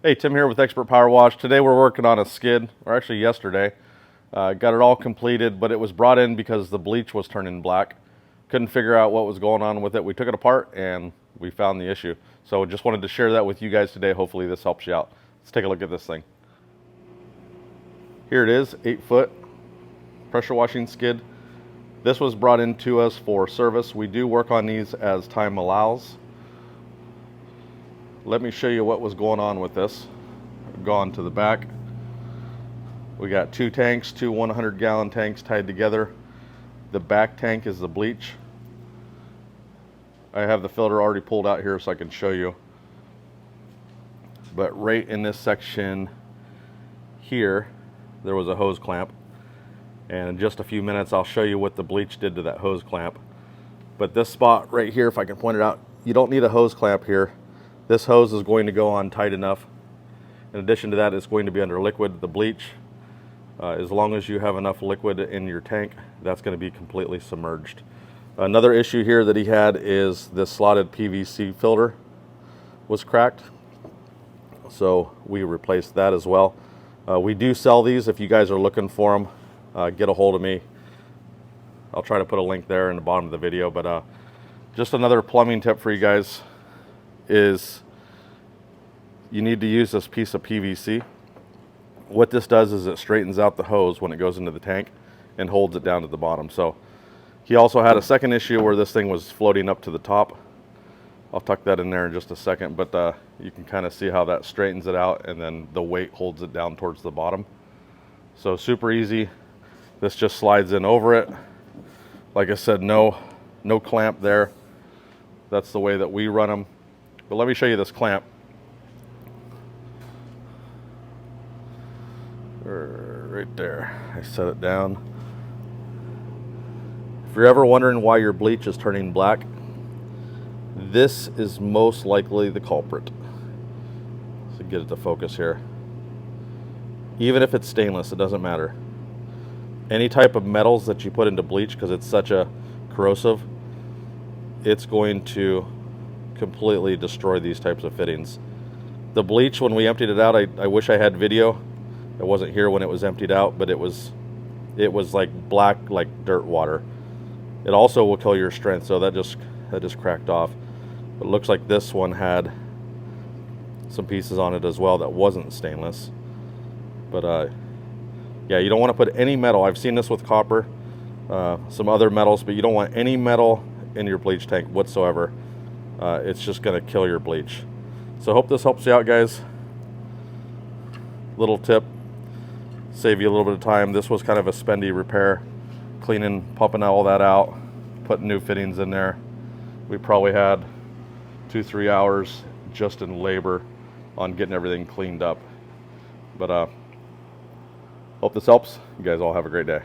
Hey, Tim here with Expert Power Wash. Today we're working on a skid, or actually yesterday. Got it all completed, but it was brought in because the bleach was turning black. Couldn't figure out what was going on with it. We took it apart and we found the issue. So just wanted to share that with you guys today. Hopefully this helps you out. Let's take a look at this thing. Here it is, 8-foot pressure washing skid. This was brought in to us for service. We do work on these as time allows. Let me show you what was going on with this. Gone to the back. We got two tanks, two 100-gallon tanks tied together. The back tank is the bleach. I have the filter already pulled out here so I can show you. But right in this section here, there was a hose clamp. And in just a few minutes, I'll show you what the bleach did to that hose clamp. But this spot right here, if I can point it out, you don't need a hose clamp here. This hose is going to go on tight enough. In addition to that, it's going to be under liquid. The bleach, as long as you have enough liquid in your tank, that's going to be completely submerged. Another issue here that he had is this slotted PVC filter was cracked. So we replaced that as well. We do sell these. If you guys are looking for them, get a hold of me. I'll try to put a link there in the bottom of the video. But just another plumbing tip for you guys is you need to use this piece of PVC. What this does is it straightens out the hose when it goes into the tank and holds it down to the bottom. So he also had a second issue where this thing was floating up to the top. I'll tuck that in there in just a second, but you can kind of see how that straightens it out and then the weight holds it down towards the bottom. So super easy. This just slides in over it. Like I said, no clamp there. That's the way that we run them. But let me show you this clamp. Right there. I set it down. If you're ever wondering why your bleach is turning black, this is most likely the culprit. So get it to focus here. Even if it's stainless, it doesn't matter. Any type of metals that you put into bleach, because it's such a corrosive, it's going to completely destroy these types of fittings. The bleach, when we emptied it out, I wish I had video. I wasn't here when it was emptied out, but it was like black, like dirt water. It also will kill your strength, so that just cracked off. But it looks like this one had some pieces on it as well that wasn't stainless. But yeah, you don't want to put any metal. I've seen this with copper, some other metals, but you don't want any metal in your bleach tank whatsoever. It's just going to kill your bleach. So I hope this helps you out, guys. Little tip, save you a little bit of time. This was kind of a spendy repair, cleaning, pumping all that out, putting new fittings in there. We probably had 2-3 hours just in labor on getting everything cleaned up. But hope this helps. You guys all have a great day.